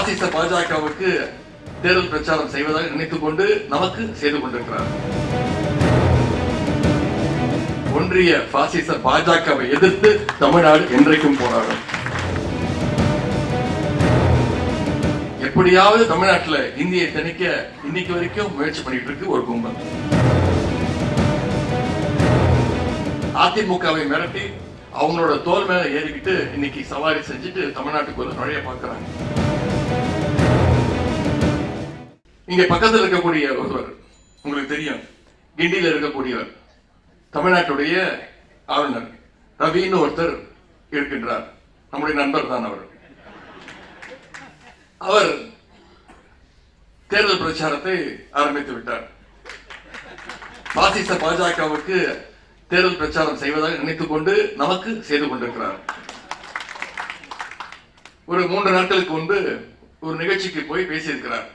பாசிச பாஜகவுக்கு தேர்தல் பிரச்சாரம் செய்வதாக நினைத்துக் கொண்டு நமக்கு செய்து கொண்டிருக்கிறார். ஒன்றிய பாசிச பாஜகவை எதிர்த்து தமிழ்நாடு என்றைக்கும் போராடும். எப்படியாவது தமிழ்நாட்டில் இந்தியை திணிக்க இன்னைக்கு வரைக்கும் முயற்சி பண்ணிட்டு இருக்கு ஒரு கும்பல். அதிமுகவை மிரட்டி அவங்களோட தோல் மேல ஏறிக்கிட்டு இன்னைக்கு சவாரி செஞ்சுட்டு தமிழ்நாட்டுக்குள்ள நுழைய பார்க்கிறாங்க. இங்க பக்கத்தில் இருக்கக்கூடிய ஒருவர் உங்களுக்கு தெரியும், கிண்டியில இருக்கக்கூடியவர் தமிழ்நாட்டுடைய ஆளுநர் ரவின்னு ஒருத்தர் இருக்கின்றார். நம்முடைய நண்பர் தான் அவர். அவர் தேர்தல் பிரச்சாரத்தை ஆரம்பித்து விட்டார். பாசிச பாஜகவுக்கு தேர்தல் பிரச்சாரம் செய்வதாக நினைத்துக் கொண்டு நமக்கு செய்து கொண்டிருக்கிறார். ஒரு 3 நாட்களுக்கு முன்பு ஒரு நிகழ்ச்சிக்கு போய் பேசியிருக்கிறார்.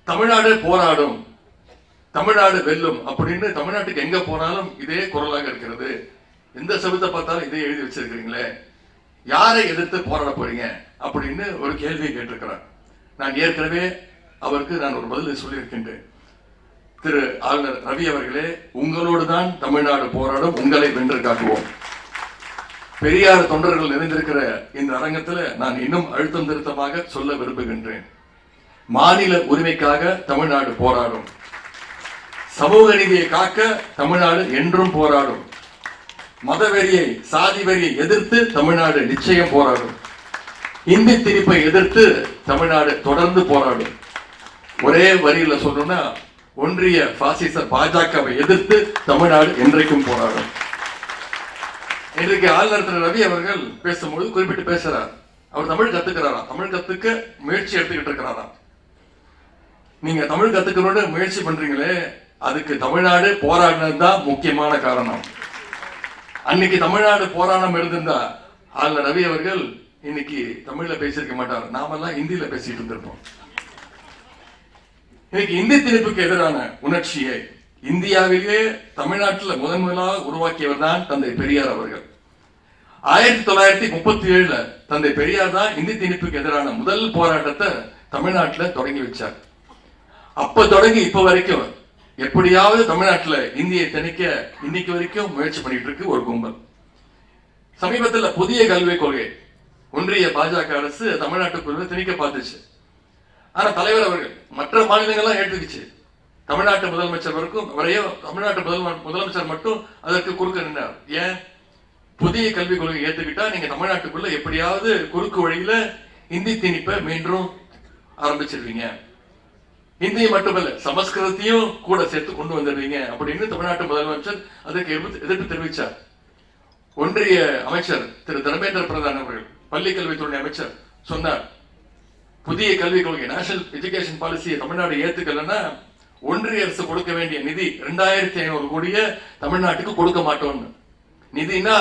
தமிழ்நாடு போராடும், தமிழ்நாடு வெல்லும் அப்படின்னு தமிழ்நாட்டுக்கு எங்க போனாலும் இதே குரலாக இருக்கிறது. எந்த சபத்தை பார்த்தாலும் இதே எழுதி வச்சிருக்கிறீங்களே, யாரை எதிர்த்து போராட போறீங்க அப்படின்னு ஒரு கேள்வியை கேட்டிருக்கிறார். நான் ஏற்கனவே அவருக்கு ஒரு பதில் சொல்லியிருக்கின்றேன். திரு ஆளுநர் ரவி அவர்களே, உங்களோடு தான் தமிழ்நாடு போராடும், உங்களை வென்று காட்டுவோம். பெரியார் தொண்டர்கள் நிறைந்திருக்கிற இந்த அரங்கத்தில் நான் இன்னும் அழுத்தம் திருத்தமாக சொல்ல விரும்புகின்றேன். மாநில உரிமைக்காக தமிழ்நாடு போராடும். சமூக நீதியை காக்க தமிழ்நாடு என்றும் போராடும். மதவெறியை, சாதி வெறியை எதிர்த்து தமிழ்நாடு நிச்சயம் போராடும். இந்தி திணிப்பை எதிர்த்து தமிழ்நாடு தொடர்ந்து போராடும். ஒரே வரியில சொல்லணும்னா, ஒன்றிய பாசிச பாஜகவை எதிர்த்து தமிழ்நாடு என்றைக்கும் போராடும். இன்றைக்கு ஆளுநர் திரு ரவி அவர்கள் பேசும்போது குறிப்பிட்டு பேசுறார். அவர் தமிழ் கத்துக்கிறாரா, தமிழ் கத்துக்க முயற்சி எடுத்துக்கிட்டு இருக்கிறாரா. நீங்க தமிழ் கத்துக்கணும்னு முயற்சி பண்றீங்களே, அதுக்கு தமிழ்நாடு போராடினதுதான் முக்கியமான காரணம். அன்னைக்கு தமிழ்நாடு போராட்டம் இருந்திருந்தா ஆளுநர் ரவி அவர்கள் இன்னைக்கு தமிழ்ல பேசியிருக்க மாட்டார். நாமெல்லாம் ஹிந்தியில பேசிட்டு இருந்திருப்போம். இன்னைக்கு இந்தி திணிப்புக்கு எதிரான உணர்ச்சியை இந்தியாவிலே தமிழ்நாட்டில் முதன்முதலாக உருவாக்கியவர் தான் தந்தை பெரியார் அவர்கள். 1937 தந்தை பெரியார் தான் இந்தி திணிப்புக்கு எதிரான முதல் போராட்டத்தை தமிழ்நாட்டில் தொடங்கி வச்சார். அப்ப தொடங்கி இப்ப வரைக்கும் எப்படியாவது தமிழ்நாட்டில் இந்தியை திணிக்க இன்னைக்கு வரைக்கும் முயற்சி பண்ணிட்டு இருக்கு ஒரு கும்பல். சமீபத்தில் புதிய கல்விக் கொள்கை ஒன்றிய பாஜக அரசு தமிழ்நாட்டுக்குள்ள திணிக்க பார்த்துச்சு. ஆனா தலைவர் அவர்கள் மற்ற மாநிலங்கள்லாம் ஏற்றுக்குச்சு. தமிழ்நாட்டு முதலமைச்சர் வரைக்கும் வரையோ தமிழ்நாட்டு முதலமைச்சர் மட்டும் அதற்கு குறுக்க நின்றார். ஏன்? புதிய கல்விக் கொள்கை ஏற்றுக்கிட்டா நீங்க தமிழ்நாட்டுக்குள்ள எப்படியாவது குறுக்கு வழியில இந்தி திணிப்பை மீண்டும் ஆரம்பிச்சிருவீங்க. இந்தியை மட்டுமல்ல, சமஸ்கிருதத்தையும் கூட சேர்த்து கொண்டு வந்துடுவீங்க அப்படின்னு தமிழ்நாட்டு முதலமைச்சர் அதற்கு எதிர்ப்பு தெரிவித்தார். ஒன்றிய அமைச்சர் திரு தர்மேந்திர பிரதான் அவர்கள், பள்ளி கல்வித்துறை அமைச்சர் சொன்னார், புதிய கல்விக் கொள்கை நேஷனல் எஜுகேஷன் பாலிசியை தமிழ்நாடு ஏத்துக்கலன்னா ஒன்றிய அரசு கொடுக்க வேண்டிய நிதி 2500 கோடியை தமிழ்நாட்டுக்கு கொடுக்க மாட்டோம்னு. நிதினா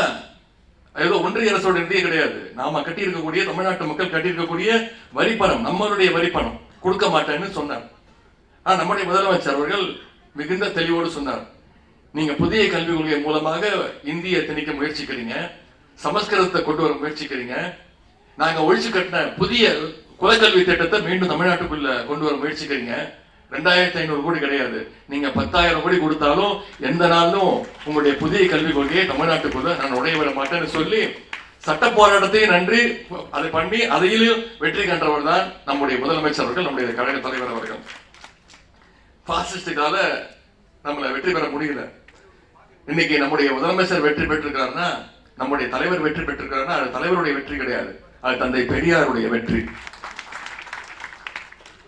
ஏதோ ஒன்றிய அரசோட நிதியே கிடையாது, நாம கட்டி இருக்கக்கூடிய தமிழ்நாட்டு மக்கள் கட்டி இருக்கக்கூடிய வரிப்பணம், நம்மளுடைய வரிப்பணம் கொடுக்க மாட்டேன்னு சொன்னார். நம்முடைய முதலமைச்சர் அவர்கள் மிகுந்த தெளிவோடு சொன்னார், நீங்க புதிய கல்விக் கொள்கை மூலமாக இந்தியை திணிக்க முயற்சிக்கிறீங்க, சமஸ்கிருதத்தை கொண்டு வர முயற்சிக்கிறீங்க, நாங்க ஒழிச்சு கட்டின புதிய குலக்கல்வி திட்டத்தை மீண்டும் தமிழ்நாட்டுக்குள்ள கொண்டு வர முயற்சிக்கிறீங்க. 2500 கோடி கிடையாது, நீங்க 10,000 கோடி கொடுத்தாலும் எந்த நாளும் உங்களுடைய புதிய கல்விக் கொள்கையை தமிழ்நாட்டுக்குள்ள நான் உடைய விட மாட்டேன்னு சொல்லி சட்ட போராட்டத்தையும் நன்றி அதை பண்ணி அதையிலும் வெற்றி கண்டவர் தான் நம்முடைய முதலமைச்சர் அவர்கள், நம்முடைய கழக தலைவர் அவர்கள். பாசிஸ்டுக்கால நம்மளை வெற்றி பெற முடியல. இன்னைக்கு நம்முடைய முதலமைச்சர் வெற்றி பெற்றிருக்காருன்னா, நம்முடைய தலைவர் வெற்றி பெற்றிருக்காருன்னா அது தலைவருடைய வெற்றி கிடையாது, அது தந்தை பெரியாருடைய வெற்றி.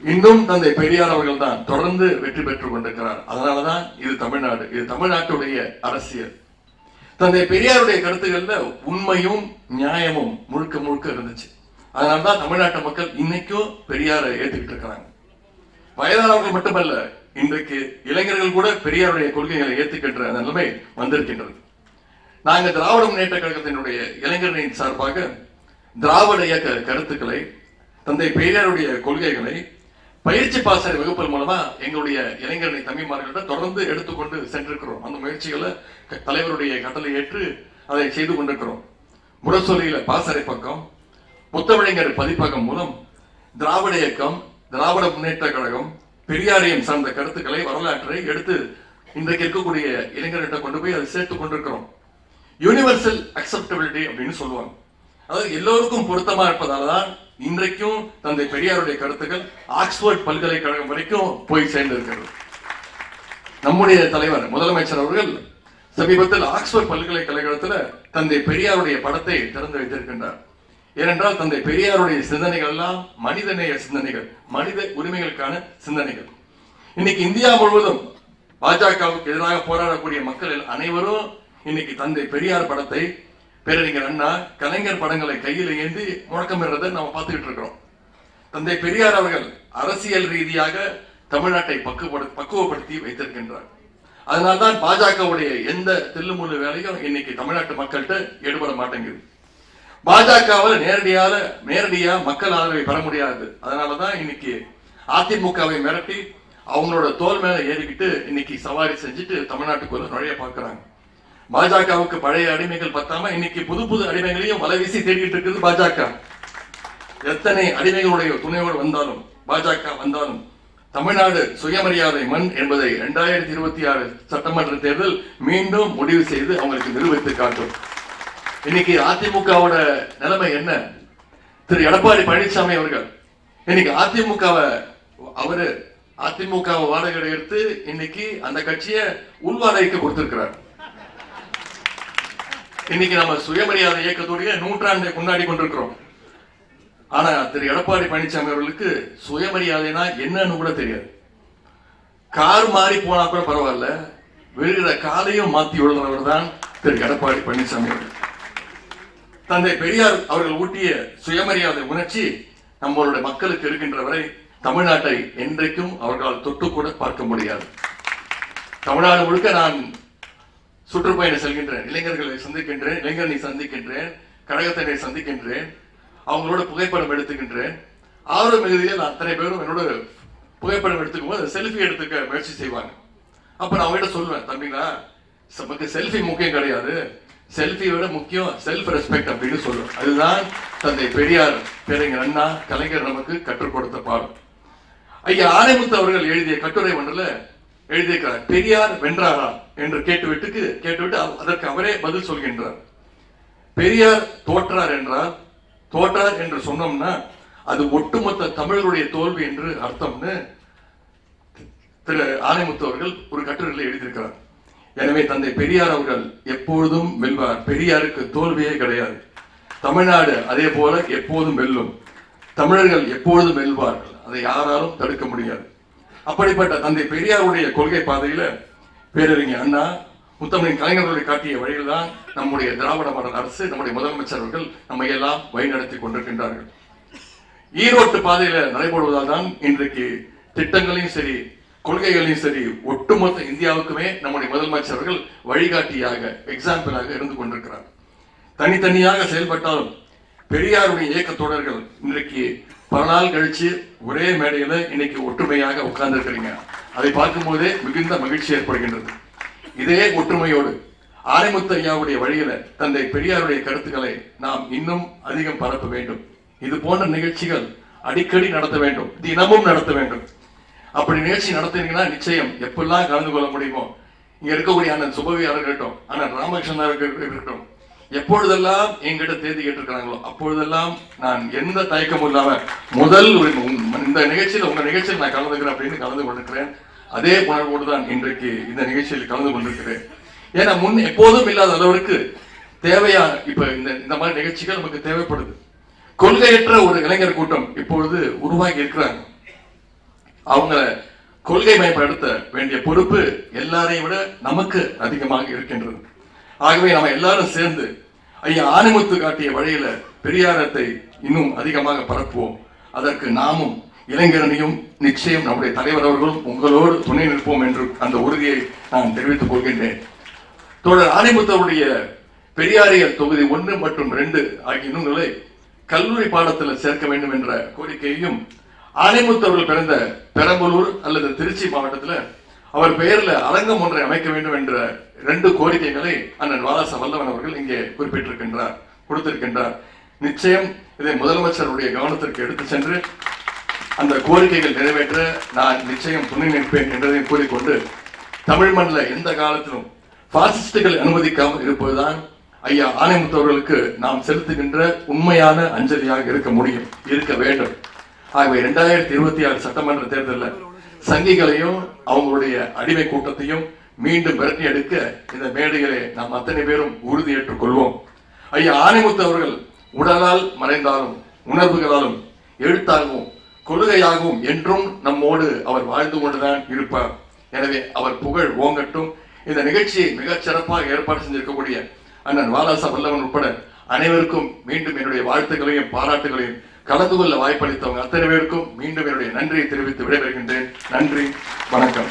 இன்னும் தந்தை பெரியார் அவர்கள் தான் தொடர்ந்து வெற்றி பெற்றுக் கொண்டிருக்கிறார். அதனாலதான் இது தமிழ்நாடு, இது தமிழ்நாட்டுடைய அரசியல். தந்தை பெரியாருடைய கருத்துக்கள்ல உண்மையும் நியாயமும் முழுக்க முழுக்க இருந்துச்சு. அதனால்தான் தமிழ்நாட்டு மக்கள் இன்னைக்கும் பெரியாரை ஏத்துக்கிட்டு இருக்கிறாங்க. வயதானவர்கள் மட்டுமல்ல, இன்றைக்கு இளைஞர்கள் கூட பெரியாருடைய கொள்கைகளை ஏத்துக்கின்ற நிலைமை வந்திருக்கின்றது. நாங்க திராவிட முன்னேற்ற கழகத்தினுடைய இளைஞர்களின் சார்பாக திராவிட இயக்க கருத்துக்களை, தந்தை பெரியாருடைய கொள்கைகளை பயிற்சி பாசறை வகுப்பல் மூலமா எங்களுடைய இளைஞரணி தம்பிமார்களிடம் தொடர்ந்து எடுத்துக்கொண்டு சென்றிருக்கிறோம். அந்த முயற்சிகளை தலைவருடைய கட்டளை ஏற்று அதை செய்து கொண்டிருக்கிறோம். முரசொலியில பாசறை பக்கம், முத்தமிழர் பதிப்பகம் மூலம் திராவிட இயக்கம், திராவிட முன்னேற்ற கழகம், பெரியாரியம் சார்ந்த கருத்துக்களை, வரலாற்றை எடுத்து இன்றைக்கு இருக்கக்கூடிய இளைஞர்கிட்ட கொண்டு போய் அதை சேர்த்துக் கொண்டிருக்கிறோம். யூனிவர்சல் அக்செப்டபிலிட்டி அப்படின்னு சொல்லுவாங்க. அதாவது எல்லோருக்கும் பொருத்தமா இருப்பதால்தான் இன்றைக்கும் தந்தை பெரியாருடைய கருத்துக்கள் ஆக்ஸ்போர்ட் பல்கலைக்கழகம் வரைக்கும் போய் சேர்ந்திருக்கிறது. நம்முடைய தலைவர் முதலமைச்சர் அவர்கள் சமீபத்தில் ஆக்ஸ்போர்ட் பல்கலைக்கழகத்தில் தந்தை பெரியாருடைய படத்தை திறந்து வைத்திருக்கின்றார். ஏனென்றால் தந்தை பெரியாருடைய சிந்தனைகள் எல்லாம் மனிதநேய சிந்தனைகள், மனித உரிமைகளுக்கான சிந்தனைகள். இன்னைக்கு இந்தியா முழுவதும் பாஜகவுக்கு எதிராக போராடக்கூடிய மக்கள் அனைவரும் இன்னைக்கு தந்தை பெரியார் படத்தை, பேரறிஞர் அண்ணா, கலைஞர் படங்களை கையில் ஏந்தி முழக்கமிடுறதை நம்ம பார்த்துக்கிட்டு இருக்கிறோம். தந்தை பெரியார் அவர்கள் அரசியல் ரீதியாக தமிழ்நாட்டை பக்குவப்படுத்தி வைத்திருக்கின்றார். அதனால்தான் பாஜகவுடைய எந்த தில்லுமுள்ளு வேலையும் இன்னைக்கு தமிழ்நாட்டு மக்கள்கிட்ட ஈடுபட மாட்டேங்குது. பாஜகவில் நேரடியா மக்கள் ஆதரவை பெற முடியாது. அதனாலதான் இன்னைக்கு அதிமுகவை மிரட்டி அவங்களோட தோல் மேல ஏறிக்கிட்டு இன்னைக்கு சவாரி செஞ்சுட்டு தமிழ்நாட்டுக்குள்ள நுழைய பார்க்கிறாங்க. பாஜகவுக்கு பழைய அடிமைகள் பத்தாம இன்னைக்கு புது புது அடிமைகளையும் வலைவீசி தேடிட்டு இருக்குது பாஜக. எத்தனை அடிமைகளுடைய துணையோடு வந்தாலும் பாஜக வந்தாலும் தமிழ்நாடு சுயமரியாதை மண் என்பதை 2026 சட்டமன்ற தேர்தல் மீண்டும் முடிவு செய்து அவங்களுக்கு நிரூபித்து காட்டும். இன்னைக்கு அதிமுகவோட நிலைமை என்ன? திரு எடப்பாடி பழனிசாமி அவர்கள் இன்னைக்கு அதிமுக வாடகை எடுத்து இன்னைக்கு அந்த கட்சியை உள்வாடகைக்கு கொடுத்திருக்கிறார். இன்னைக்கு நம்ம சுயமரியாதை இயக்கத்துடைய நூற்றாண்டை கொண்டாடி கொண்டிருக்கிறோம். ஆனா திரு எடப்பாடி பழனிசாமி அவர்களுக்கு சுயமரியாதைனா என்னன்னு கூட தெரியாது. கார் மாறி போனா கூட பரவாயில்ல, விழுகிற காலையும் மாத்தி உள்ளவர் தான் திரு எடப்பாடி பழனிசாமி அவர்கள். தந்தை பெரியார் அவர்கள் ஊட்டிய சுயமரியாதை உணர்ச்சி நம்மளுடைய மக்களுக்கு இருக்கின்ற வரை தமிழ்நாட்டை என்றைக்கும் அவர்களால் தொட்டு கூட பார்க்க முடியாது. தமிழ்நாடு முழுக்க நான் சுற்றுப்பயணம் செல்கின்றேன், இளைஞர்களை சந்திக்கின்றேன், இளைஞர்களை சந்திக்கின்றேன், கழகத்தினரை சந்திக்கின்றேன், அவங்களோட புகைப்படம் எடுத்துக்கின்றேன். ஆர்வம் மிகுதியில் அத்தனை பேரும் என்னோட புகைப்படம் எடுத்துக்கும் போது செல்ஃபி எடுத்துக்க முயற்சி செய்வாங்க. அப்ப நான் அவங்ககிட்ட சொல்லுவேன், தம்பிங்களா நமக்கு செல்ஃபி முக்கியம் கிடையாது, செல்ஃபியோட முக்கியம் செல்ஃப் ரெஸ்பெக்ட் அப்படின்னு சொல்லுவேன். அதுதான் தந்தை பெரியார், பேரறிஞர் அண்ணா, கலைஞர் நமக்கு கற்றுக் கொடுத்த பாடம். ஐயா ஆனைமுத்து அவர்கள் எழுதிய கட்டுரை ஒன்றில் எழுதியிருக்கிறார், பெரியார் வென்றாரா என்று கேட்டுவிட்டு அதற்கு அவரே பதில் சொல்கின்றார். பெரியார் தோற்றார் என்று சொன்னோம்னா அது ஒட்டுமொத்த தமிழர்களுடைய தோல்வி என்று அர்த்தம்னு திரு ஆனைமுத்து அவர்கள் ஒரு கட்டுரையில் எழுதியிருக்கிறார். எனவே தந்தை பெரியார் அவர்கள் எப்பொழுதும் வெல்வார், பெரியாருக்கு தோல்வியே கிடையாது. தமிழ்நாடு அதே போல எப்போதும் வெல்லும், தமிழர்கள் எப்பொழுதும் வெல்வார்கள், அதை யாராலும் தடுக்க முடியாது. அப்படிப்பட்ட தந்தை பெரியாருடைய கொள்கை பாதையில பேரறிஞர் அண்ணா, முத்தமிழின் கலைஞர்களை காட்டிய வழியில் தான் நம்முடைய திராவிட மாடல் அரசு, நம்முடைய முதலமைச்சர் அவர்கள் நம்மை எல்லாம் வழிநடத்தி கொண்டிருக்கின்றார்கள். ஈரோட்டு பாதையில நடைபெறுவதால் தான் இன்றைக்கு திட்டங்களையும் சரி, கொள்கைகளையும் சரி, ஒட்டுமொத்த இந்தியாவுக்குமே நம்முடைய முதலமைச்சர் அவர்கள் வழிகாட்டியாக, எக்ஸாம்பிளாக இருந்து கொண்டிருக்கிறார். தனித்தனியாக செயல்பட்டாலும் பெரியாருடைய இயக்க தோழர்கள் இன்றைக்கு பல நாள் கழிச்சு ஒரே மேடையில இன்னைக்கு ஒற்றுமையாக உட்கார்ந்து இருக்கிறீங்க. அதை பார்க்கும் போதே மிகுந்த மகிழ்ச்சி ஏற்படுகின்றது. இதே ஒற்றுமையோடு ஆனைமுத்து ஐயாவுடைய வழியில தந்தை பெரியாருடைய கருத்துக்களை நாம் இன்னும் அதிகம் பரப்ப வேண்டும். இது போன்ற நிகழ்ச்சிகள் அடிக்கடி நடத்த வேண்டும், தினமும் நடத்த வேண்டும். அப்படி நிகழ்ச்சி நடத்தினீங்கன்னா நிச்சயம் எப்பெல்லாம் கலந்து கொள்ள முடியுமோ, இங்க இருக்கக்கூடிய அண்ணன் சுபவி இருக்கட்டும், அண்ணன் ராமகிருஷ்ணன் இருக்கட்டும், எப்பொழுதெல்லாம் எங்கிட்ட தேதி கேட்டிருக்கிறாங்களோ அப்பொழுதெல்லாம் நான் எந்த தயக்கமும் இல்லாம முதல் இந்த நிகழ்ச்சியில் உங்க நிகழ்ச்சியில் நான் கலந்துக்கிறேன் அப்படின்னு கலந்து கொண்டிருக்கிறேன். அதே உணர்வோடு தான் இன்றைக்கு இந்த நிகழ்ச்சியில் கலந்து கொண்டிருக்கிறேன். ஏன்னா எப்போதும் இல்லாத அளவிற்கு தேவையா இப்ப இந்த மாதிரி நிகழ்ச்சிகள் நமக்கு தேவைப்படுது. கொள்கையற்ற ஒரு இளைஞர் கூட்டம் இப்பொழுது உருவாகி இருக்கிறாங்க. அவங்க கொள்கை மயப்படுத்த வேண்டிய பொறுப்பு எல்லாரையும் விட நமக்கு அதிகமாக இருக்கின்றது. ஆகவே நம்ம எல்லாரும் சேர்ந்து ஐயா ஆனைமுத்து காட்டிய வழியில பெரியாரத்தை இன்னும் அதிகமாக பரப்புவோம். அதற்கு நாமும் இளைஞரணியும் நிச்சயம் நம்முடைய தலைவர் அவர்களும் உங்களோடு துணை நிற்போம் என்று அந்த உறுதியை நான் தெரிவித்துக் கொள்கின்றேன். தோழர் ஆனைமுத்தருடைய பெரியாரியல் தொகுதி 1 மற்றும் 2 ஆகிய நூல்களை கல்லூரி பாடத்தில் சேர்க்க வேண்டும் என்ற கோரிக்கையையும், ஆனைமுத்து அவர்கள் பிறந்த பெரம்பலூர் அல்லது திருச்சி மாவட்டத்தில் அவர் பெயரில் அரங்கம் ஒன்றை அமைக்க வேண்டும் என்ற 2 கோரிக்கைகளை அண்ணன் வாலாச வல்லவன் அவர்கள் இங்கே கொடுத்திருக்கின்றார். நிச்சயம் இதை முதலமைச்சருடைய கவனத்திற்கு எடுத்து சென்று அந்த கோரிக்கைகள் நிறைவேற்ற நான் நிச்சயம் துணை நிற்பேன் என்பதை கூறிக்கொண்டு, தமிழ் மண்ணில் எந்த காலத்திலும் பாசிஸ்டுகள் அனுமதிக்காமல் இருப்பதுதான் ஐயா ஆணைமுத்து அவர்களுக்கு நாம் செலுத்துகின்ற உண்மையான அஞ்சலியாக இருக்க வேண்டும். ஆகவே 2026 சட்டமன்ற தேர்தலில் சங்கிகளையும் அவங்களுடைய அடிமை கூட்டத்தையும் மீண்டும் விரட்டி எடுக்க இந்த மேடைகளை நாம் அத்தனை பேரும் உறுதியேற்றுக் கொள்வோம். ஐயா ஆணைமுத்து அவர்கள் உடலால் மறைந்தாலும் உணர்வுகளாலும் எழுத்தாகவும் கொள்கையாகவும் என்றும் நம்மோடு அவர் வாழ்ந்து கொண்டுதான் இருப்பார். எனவே அவர் புகழ் ஓங்கட்டும். இந்த நிகழ்ச்சியை மிகச் சிறப்பாக ஏற்பாடு செஞ்சிருக்கக்கூடிய அண்ணன் வாலாசா வல்லவன் உட்பட அனைவருக்கும் மீண்டும் என்னுடைய வாழ்த்துக்களையும் பாராட்டுகளையும் கலந்து கொள்ள வாய்ப்பளித்தவங்க அத்தனை பேருக்கும் மீண்டும் என்னுடைய நன்றியை தெரிவித்து விடைபெறுகின்றேன். நன்றி, வணக்கம்.